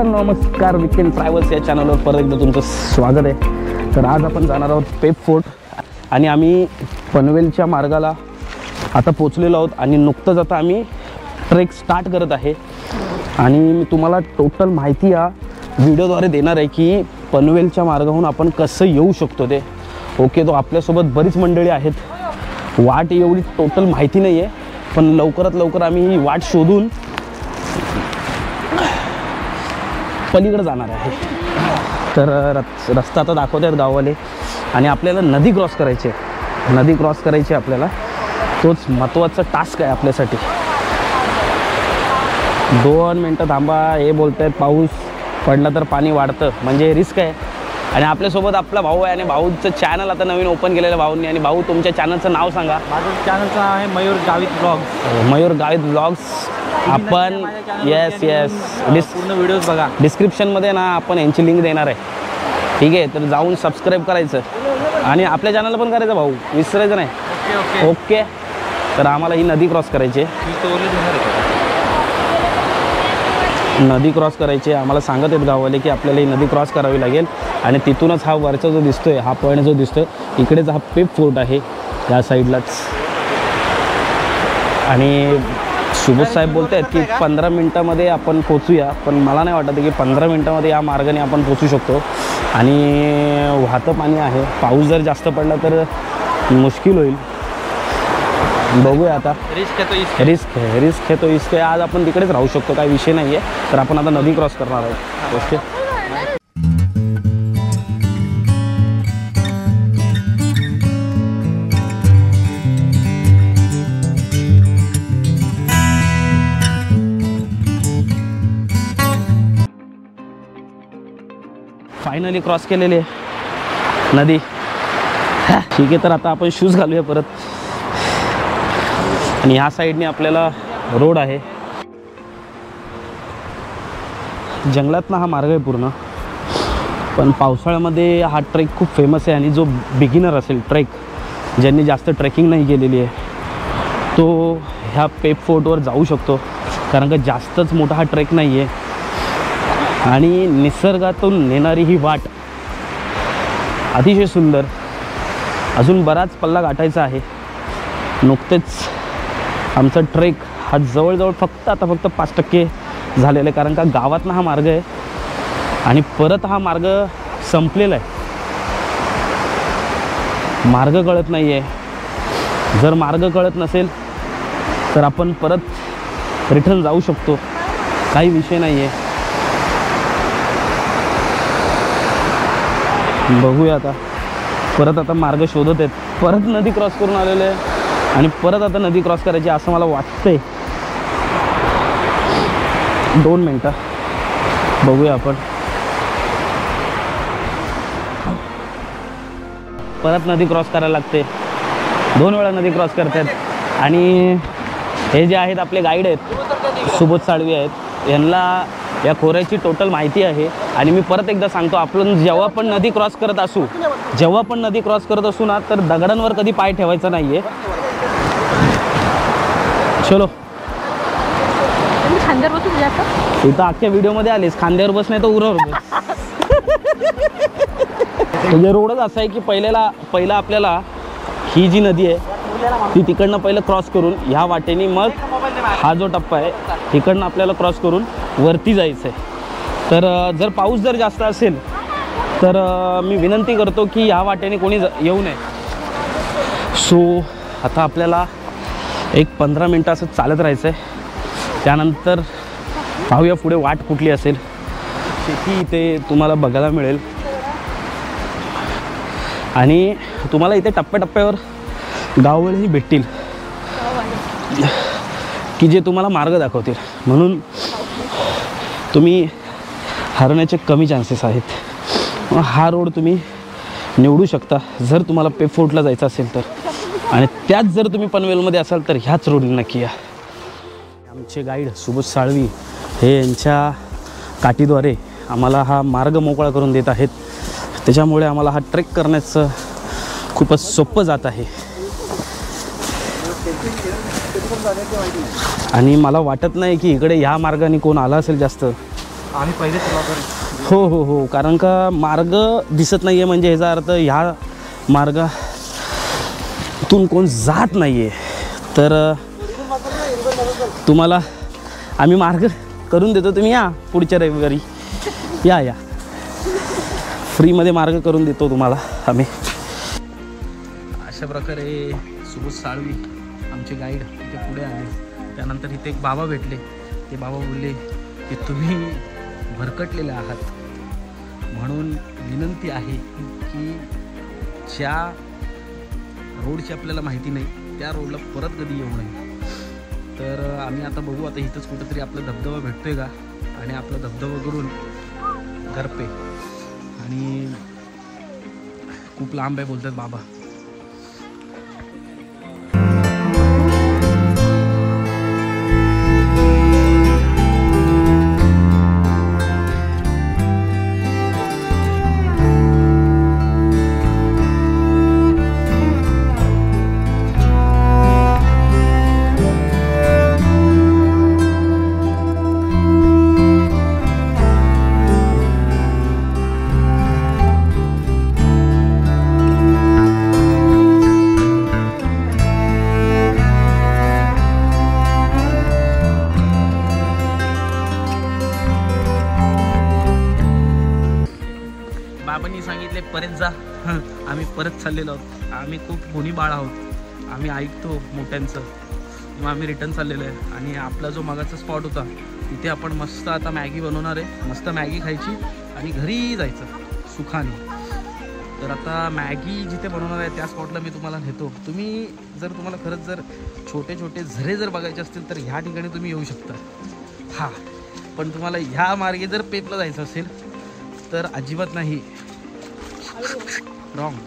नमस्कार, weekend travels या चॅनलवर परत एकदा तुमचं स्वागत आहे। तर आज आपण जाणार आहोत पेप फोर्ट आणि आम्ही पनवेलच्या मार्गाला आता पोचलेलो आहोत आणि नुकतंच आता आम्ही ट्रेक स्टार्ट करत आहे आणि मी तुम्हाला टोटल माहिती या व्हिडिओद्वारे देणार आहे की पनवेलच्या मार्गाहून आपण कसं येऊ शकतो ते। ओके, तो आपल्यासोबत बरीच मंडळी आहेत, वाट एवढी टोटल माहिती नाही आहे, पण लवकरात लवकर आम्ही ही वाट शोधून पलीकडे जाणार आहे। तर रस्ता आता दाखवत आहेत गाववाले आणि आपल्याला नदी क्रॉस करायची आहे, नदी क्रॉस करायची आपल्याला, तोच महत्त्वाचा टास्क आहे आपल्यासाठी। 2 मिनटं थांबा, हे बोलत आहेत पाऊस पडला तर पाणी वाढतं, म्हणजे रिस्क आहे। आणि आपल्यासोबत आपला भाऊ आहे आणि भाऊचं चॅनल आता नवीन ओपन केलेलं भाऊंनी। आणि भाऊ, तुमच्या चॅनलचं नाव सांगा। माझं चॅनलचं नाव आहे मयूर गावित ब्लॉग्स। मयूर गावित ब्लॉग्स आपण येस पूर्ण व्हिडिओज बघा, डिस्क्रिप्शनमध्ये ना आपण यांची लिंक देणार आहे, ठीक आहे। तर जाऊन सबस्क्राईब करायचं आणि आपल्या चॅनलला पण करायचं भाऊ, विसरायचं नाही। ओके ओके, तर आम्हाला ही नदी क्रॉस करायची आहे, नदी क्रॉस करायची आहे। आम्हाला सांगत आहेत गाववाले की आपल्याला ही नदी क्रॉस करावी लागेल आणि तिथूनच हा वरचा जो दिसतोय, हा पॉईंट जो दिसतोय, इकडेच हा पेप फोर्ट आहे, या साईडलाच। आणि सुबोध साहेब बोलत आहेत की 15 मिनटामध्ये आपण पोचूया, पण मला नाही वाटत की 15 मिनटामध्ये या मार्गाने आपण पोचू शकतो। आणि वाहतं पाणी आहे, पाऊस जर जास्त पडला तर मुश्किल होईल, बघूया आता। रिस्क है तो इसके आज आपण तिकडेच राहू शकतो, काही विषय नाही आहे। तर आपण आता नदी क्रॉस करणार आहोत। ओके, फायनली क्रॉस केलेली आहे नदी, ठीक आहे। तर आता आपण शूज घालूया परत आणि ह्या साईडने आपल्याला रोड आहे, जंगलातनं हा मार्ग आहे पूर्ण। पण पावसाळ्यामध्ये हा ट्रेक खूप फेमस आहे आणि जो बिगिनर असेल, ट्रेक ज्यांनी जास्त ट्रेकिंग नाही केलेली आहे, तो ह्या पेप फोर्टवर जाऊ शकतो, कारण का जास्तच मोठा हा ट्रेक नाही आहे आणि निसर्गातून नेणारी ही वाट अतिशय सुंदर। अजून बराच पल्ला गाठायचा आहे, नुकतेच आमचा ट्रेक हा जवळजवळ फक्त 5% झालेला आहे, कारण का गावातनं हा मार्ग आहे आणि परत हा मार्ग संपलेला आहे, मार्ग कळत नाही आहे। जर मार्ग कळत नसेल तर आपण परत रिटर्न जाऊ शकतो, काही विषय नाही आहे। बघूया आता, परत आता मार्ग शोधत आहेत, परत नदी क्रॉस करून आलेले आहे आणि परत आता नदी क्रॉस करायची असं मला वाटतंय। 2 मिनटं बघूया आपण, परत नदी क्रॉस करायला लागते, 2 वेळा नदी क्रॉस करतात। आणि हे जे आहेत आपले गाईड आहेत, सुबोध साळवी आहेत, यांना या खोऱ्याची टोटल माहिती आहे। आणि मी परत एकदा सांगतो, आपण जेव्हा पण नदी क्रॉस करत असू ना, तर दगडांवर कधी पाय ठेवायचा नाही आहे। चलो, खांद्यावर बसून जातो, इथं अख्ख्या व्हिडिओमध्ये आलीस, खांद्यावर बस नाही तर उरावर बस। म्हणजे रोडच असा आहे की पहिला आपल्याला ही जी नदी आहे ती तिकडनं पहिलं क्रॉस करून ह्या वाटेने, मग हा जो टप्पा आहे तिकडनं आपल्याला क्रॉस करून वरती जायचं आहे। तर जर पाऊस जर जास्त असेल तर मी विनंती करतो की ह्या वाटेने कोणी येऊ नये। सो आता आपल्याला एक 15 मिनटं असं चालत राहायचं आहे, त्यानंतर पाहूया पुढे वाट कुठली असेल, शेती इथे तुम्हाला बघायला मिळेल आणि तुम्हाला इथे टप्प्याटप्प्यावर गाववालेही भेटतील की जे तुम्हाला मार्ग दाखवतील, म्हणून तुम्ही हरण्याचे कमी चान्सेस आहेत। हा रोड तुम्ही निवडू शकता जर तुम्हाला पेप फोर्टला जायचं असेल तर, आणि त्याच जर तुम्ही पनवेलमध्ये असाल तर ह्याच रोडने नक्की या। आमचे गाईड सुबोध साळवी हे यांच्या काठीद्वारे आम्हाला हा मार्ग मोकळा करून देत आहेत, त्याच्यामुळे आम्हाला हा ट्रेक करण्याचं खूपच सोपं जात आहे। आणि मला वाटत नाही की इकडे ह्या मार्गाने कोण आला असेल जास्त, आम्ही पहिलेच ब्लॉगर. हो हो हो, कारण का मार्ग दिसत नाही आहे म्हणजे ह्याचा अर्थ ह्या मार्गातून कोण जात नाही आहे. तर तुम्हाला आम्ही मार्ग करून देतो, तुम्ही या पुढच्या रविवारी या फ्रीमध्ये मार्ग करून देतो तुम्हाला आम्ही. अशा प्रकारे सुबोध साळवी आमचे गाईड इथे पुढे आले. त्यानंतर इथे एक बाबा भेटले. ते बाबा बोलले की तुम्ही भरकटलेले आहात, म्हणून विनंती आहे की ज्या रोडची आपल्याला माहिती नाही त्या रोडला परत कधी येऊ नये. तर आम्ही आता बघू, आता इथंच कुठंतरी आपला धबधबा भेटतोय का, आणि आपला धबधबा करून घरपे, आणि खूप लांब आहे बोलतात बाबा. बाबांनी सांगितले परत जा. आम्ही परत चाललेलो आहोत. आम्ही खूप गुणी बाळ आहोत, आम्ही ऐकतो मोठ्यांचं, मग आम्ही रिटर्न चाललेलो आहे. आणि आपला जो मगाचा स्पॉट होता तिथे आपण मस्त आता मॅगी बनवणार आहे. मस्त मॅगी खायची आणि घरी जायचं सुखाने. तर आता मॅगी जिथे बनवणार आहे त्या स्पॉटला मी तुम्हाला नेतो. तुम्ही जर तुम्हाला खरंच जर छोटे छोटे झरे जर बघायचे असतील तर ह्या ठिकाणी तुम्ही येऊ शकता. हां, पण तुम्हाला ह्या मार्गे जर पेपला जायचं असेल तर अजिबात नाही, रॉंग.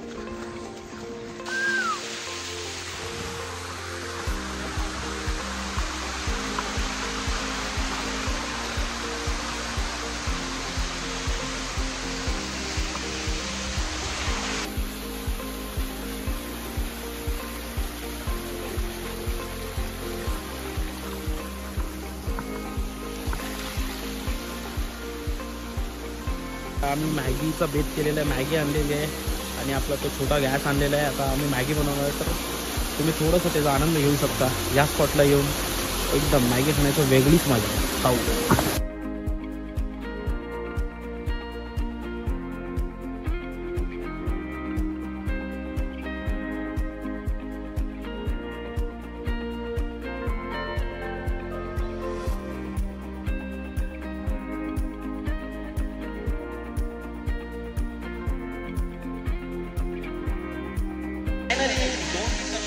आम्ही मॅगीचा बेत केलेला आहे, मॅगी आणलेली आहे आणि आपला तो छोटा गॅस आणलेला आहे. आता आम्ही मॅगी बनवणार आहे, तर तुम्ही थोडंसं त्याचा आनंद घेऊ शकता. या स्पॉटला येऊन एकदम मॅगी खाण्याचं वेगळीच मजा आहे. खाऊ.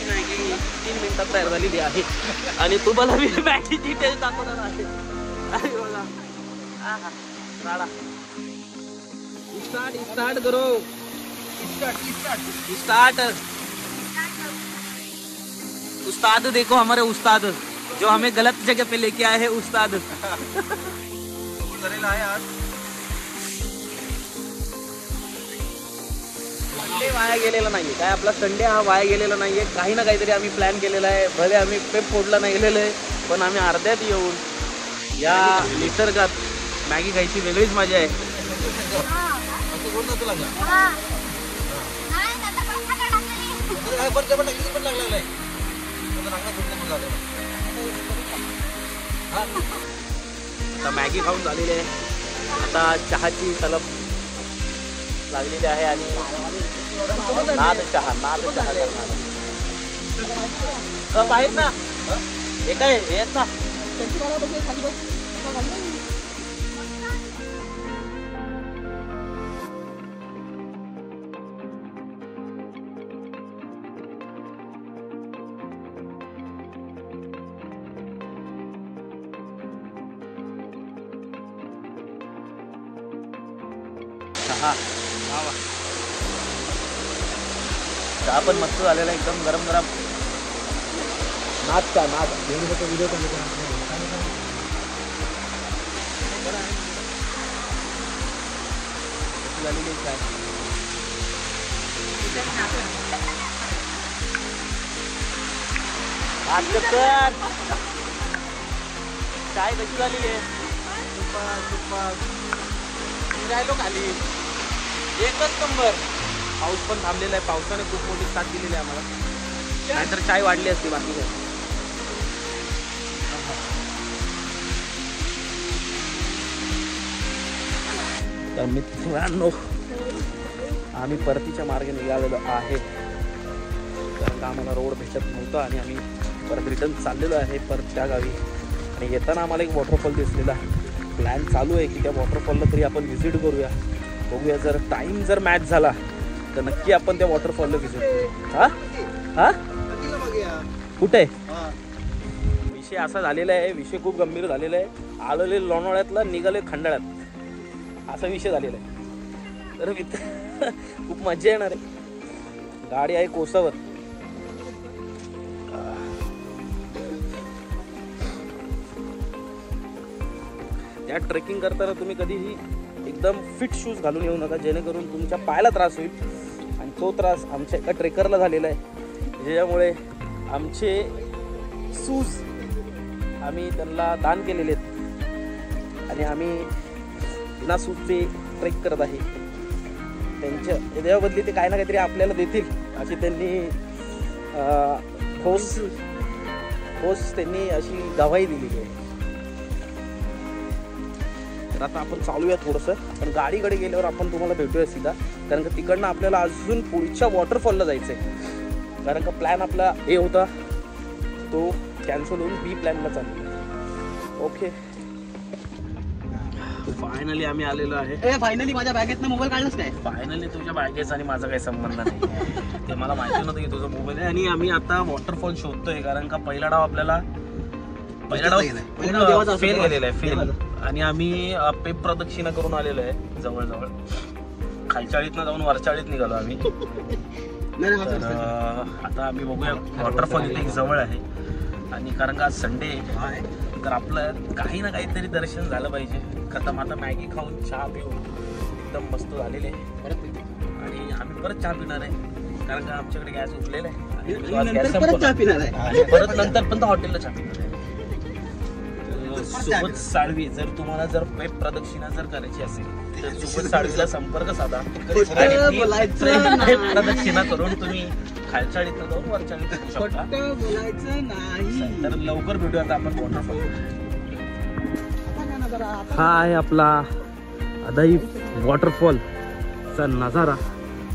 मॅगी 3 मिनिटात तयार झालेली आहे आणि तुम्हाला मी मॅगी डिटेल्स दाखवणार आहे. स्टार्ट करो, स्टार्ट. उस्ताद देखो, हमारे उस्ताद जो हमें गलत जगह पे लेके आए हैं, उस्ताद. संडे वाया गेलेला नाहीये, काय आपला संडे हा वाया गेलेला नाहीये. काही ना काहीतरी आम्ही प्लॅन केलेला आहे. भले आम्ही पेप फोडला नाही गेलेलं आहे, पण आम्ही अर्ध्यात येऊन या निसर्गात मॅगी खायची वेगळीच मजा आहे. आता मॅगी खाऊन झालेली आहे, आता चहाची तलब लागलेली आहे आणि नाद चहा कप आहेत ना, हे काय आहेत ना. चहा चहा पण मस्त झालेला, एकदम गरम गरम. नाच व्हिडिओ झालेली चाय कशी झाली आहे. राहिलो खाली एकच नंबर. पाऊस पण थांबलेला आहे. पावसाने खूप मोठी साथ दिलेली आहे आम्हाला. नाहीतर चाय वाढली असती बाकी काय. तर मित्रांनो आम्ही परतीच्या मार्गे निघालेलो आहे, कारण का आम्हाला रोड भेटत नव्हता आणि आम्ही परत रिटर्न चाललेलो आहे परत त्या गावी. आणि येताना आम्हाला एक वॉटरफॉल दिसलेला. प्लॅन चालू आहे की त्या वॉटरफॉलला तरी आपण व्हिजिट करूया. बघूया जर टाईम जर मॅच झाला तर नक्की आपण त्या वॉटरफॉलला व्हिजिट करू. हा कुठे विषय असा झालेला आहे, विषय खूप गंभीर झालेला आहे. आलेले लोणावळ्यातला निघाले खंडाळ्यात असा विषय झालेला आहे. तर मित्र खूप मजा येणार आहे. गाडी आहे कोसावर. या ट्रेकिंग करताना तुम्ही कधीही एकदम फिट शूज घालून येऊ नका, जेणेकरून तुमच्या पायाला त्रास होईल. आणि तो त्रास आमच्या एका ट्रेकरला झालेला आहे, ज्याच्यामुळे आमचे शूज आम्ही त्यांना दान केलेले आहेत आणि आम्ही बिना शूजचे ट्रेक करत आहे. त्यांच्या त्याबदली ते काय ना काहीतरी आपल्याला देतील अशी त्यांनी ठोस त्यांनी अशी गवाही दिलेली आहे. तर आता आपण चालूया थोडंसं, पण गाडीकडे गेल्यावर आपण तुम्हाला भेटूया सीधा, कारण का तिकडनं आपल्याला अजून पुढच्या वॉटरफॉलला जायचं आहे. कारण का प्लॅन आपला ए होता तो कॅन्सल होऊन बी प्लॅनला चालू. ओके फायनली आम्ही आलेलो आहे. फायनली माझ्या बॅगेतनं मोबाईल काढलाच काय? फायनली तुझ्या बॅगेचा आणि माझा काही संबंध नाही. ते मला माहिती नव्हतं की तुझा मोबाईल आहे. आणि आम्ही आता वॉटरफॉल शोधतोय, कारण का पहिला डाव आपल्याला फेल गेलेला आहे, फेल. आणि आम्ही पेप प्रदक्षिणा करून आलेलो आहे जवळजवळ. खालचाळीतनं जाऊन वरचाळीत निघालो आम्ही. तर आता आम्ही बघूया वॉटरफॉल इथे जवळ आहे. आणि कारण का आज संडे तर आपलं काही ना काहीतरी दर्शन झालं पाहिजे. खतम आता मॅगी खाऊन चहा पिऊन एकदम मस्त झालेले आहे. आणि आम्ही परत चहा पिणार आहे, कारण का आमच्याकडे गॅस उठलेला आहे. आणि परत नंतर पण हॉटेलला चहा पिणार आहे. सोबत साळवी, जर तुम्हाला जर पेप प्रदक्षिणा जर करायची असेल तर सोबत साळवीला संपर्क साधा. पेप प्रदक्षिणा करून तुम्ही खालचाळीतनं जाऊन वरचाळीत येऊ शकता. तर लवकर भेटूया आता आपण वॉटरफॉल. हा आहे आपला अदाई वॉटरफॉलचा नजारा.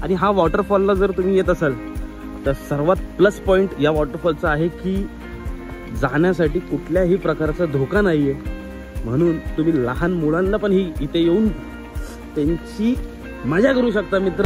आणि हा वॉटरफॉलला जर तुम्ही येत असाल तर सर्वात प्लस पॉईंट या वॉटरफॉलचा आहे की जाण्यासाठी कुठल्याही प्रकारचा धोका नाही आहे. म्हणून तुम्ही लहान मुलांना पण ही इथे येऊन त्यांची मजा करू शकता मित्र.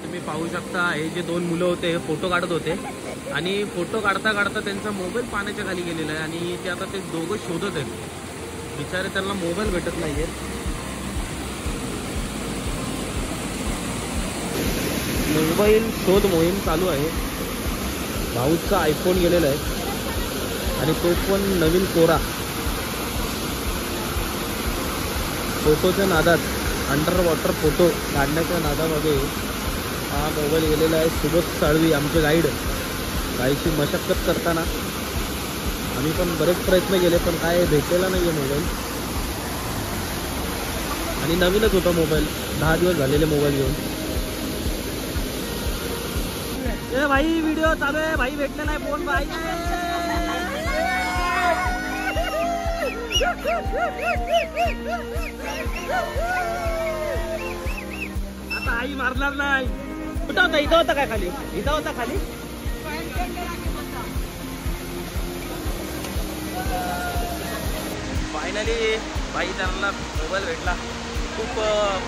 तुम्ही पाहू शकता हे जे दोन मुलं होते हे फोटो काढत होते आणि फोटो काढता काढता त्यांचा मोबाईल पाण्याच्या खाली गेलेला आहे आणि ते आता ते दोघं शोधत आहेत. बिचारे त्यांना मोबाईल भेटत नाहीये. मोबाईल शोध मोहीम चालू आहे. भाऊचा आयफोन गेलेला आहे आणि तो पण नवीन कोरा. फोटोच्या नादात अंडर वॉटर फोटो काढण्याच्या नादामध्ये हा मोबाईल गेलेला आहे. सुबोध साळवी आमचे गाईड, गाईची मशक्कत करताना आम्ही पण बरेच प्रयत्न केले पण काय भेटलेला नाही आहे मोबाईल. आणि नवीनच होता मोबाईल, 10 दिवस झालेले मोबाईल घेऊन. ए भाई व्हिडिओ चालू आहे भाई, भेटले नाही फोन भाई. आता आई मारणार नाही. कुठं होता? इथं होता काय खाली? इथं होता खाली. फायनली भाई त्यांना मोबाईल भेटला. खूप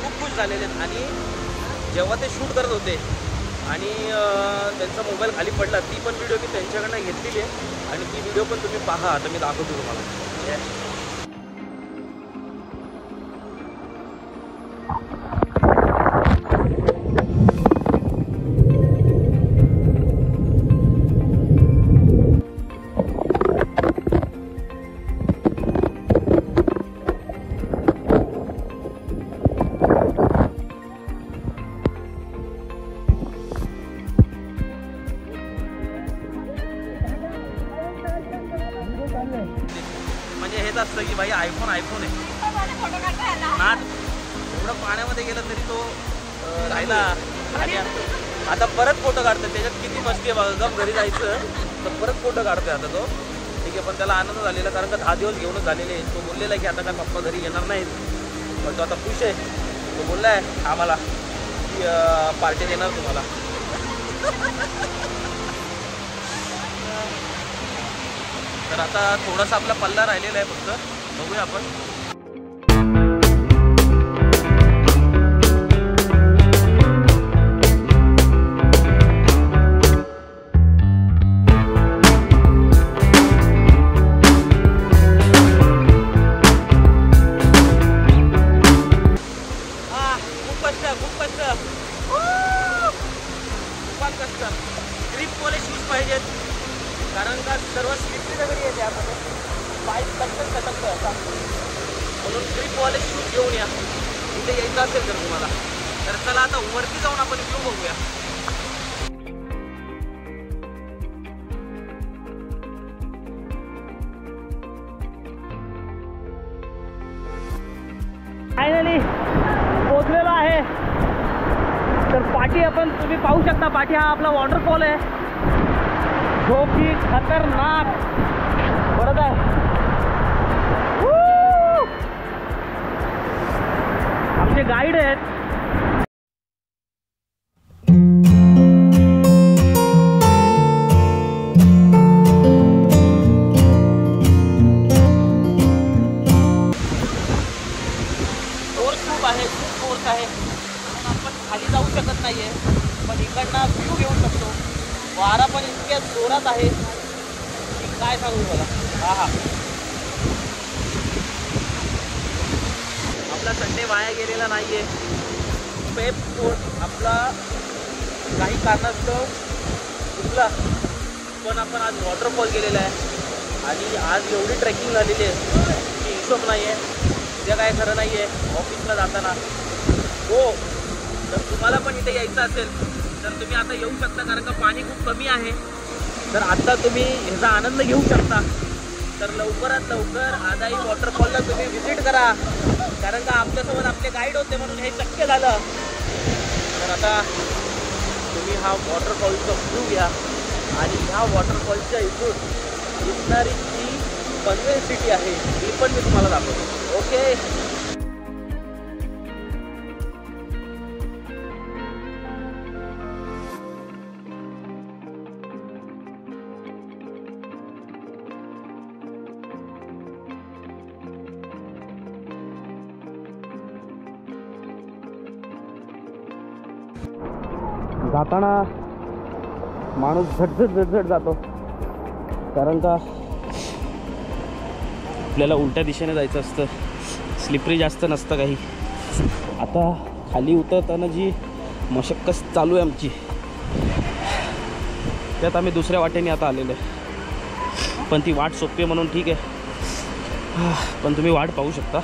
खूप खुश झालेले आहेत. आणि जेव्हा ते शूट करत होते आणि त्यांचा मोबाईल खाली पडला, ती पण व्हिडिओ मी त्यांच्याकडनं घेतलेली आहे आणि ती व्हिडिओ पण तुम्ही पहा. आता मी दाखवतो तुम्हाला. म्हणजे हेच असतं की भाई आयफोन आहे ना, एवढं पाण्यामध्ये गेलं तरी तो राहिला. आणि आता परत फोटो काढतोय. त्याच्यात किती मस्ती आहे बघा. गप घरी जायचं तर परत फोटो काढतोय आता तो. ठीक आहे, पण त्याला आनंद झालेला कारण का 10 दिवस घेऊनच झालेले. तो बोललेला आहे की आता काय पप्पा घरी येणार नाहीत, पण तो आता खुश आहे. तो बोलला आहे आम्हाला की पार्टी देणार तुम्हाला. तर आता थोडासा आपला पल्ला राहिलेला आहे फक्त, बघूया आपण. खूप कष्ट. ग्रिपवाले शूज पाहिजेत कारण का सर्व स्लिपरी वगैरे येते आपण पाय टक्कन सटकतं असा. म्हणून ग्रिपवाले शूज घेऊन या इथे यायचं असेल तर तुम्हाला. तर चला आता वरती जाऊन आपण व्ह्यू बघूया. फायनली पोहोचलेलो आहे. तर पाठी आपण तुम्ही पाहू शकता. पाठी हा आपला वॉटरफॉल आहे जो की खतरनाक परत आहे. आमचे गाईड आहेत. फोर्स खूप आहे, खूप फोर्स आहे. आपण खाली जाऊ शकत नाहीये, पण इकडनं व्ह्यू घेऊ शकतो. वारा पण इतक्या जोरात आहे की काय सांगू मला. हा आपला संडे वाया गेलेला नाहीये. पेप स्पोर्ट आपला काही कारणास्तव चुकला, पण आपण आज वॉटरफॉल गेलेला आहे आणि आज एवढी ट्रेकिंग झालेली आहे की हिशोब नाही आहे. उद्या काय खरं नाही आहे ऑफिसला जाताना. हो, तर तुम्हाला पण इथे यायचं असेल तर तुम्ही आता येऊ शकता कारण का पाणी खूप कमी आहे. तर आता तुम्ही ह्याचा आनंद घेऊ शकता. तर लवकरात लवकर आदाई वॉटरफॉलला तुम्ही व्हिजिट करा कारण का आमच्यासोबत आपले गाईड होते म्हणून हे शक्य झालं. तर आता तुम्ही हा वॉटरफॉलचा व्ह्यू घ्या आणि ह्या वॉटरफॉलच्या इथून दिसणारी जी पनवेल सिटी आहे ती पण मी तुम्हाला दाखवतो. ओके, जाताना माणूस झटझट जातो कारण का आपल्याला उलट्या दिशेने जायचं असतं. स्लिपरी जास्त नसतं काही. आता खाली उतरताना जी मशक्कत चालू आहे आमची त्यात आम्ही दुसऱ्या वाटेने आता आलेलो आहे. पण ती वाट सोपी आहे म्हणून ठीक आहे. पण तुम्ही वाट पाहू शकता.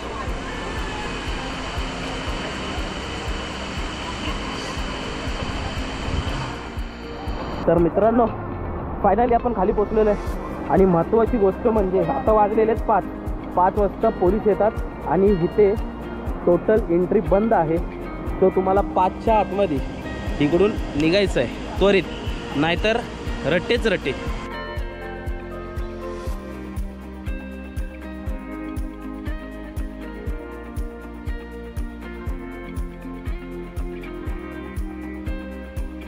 तर मित्रांनो फायनली आपण खाली पोचलेलो आहे आणि महत्त्वाची गोष्ट म्हणजे आता वाजलेले 5 वाजता पोलीस येतात आणि इथे टोटल एंट्री बंद आहे. तो तुम्हाला 5च्या आतमध्ये इकडून निघायचं आहे त्वरित, नाहीतर रट्टेच रट्टे.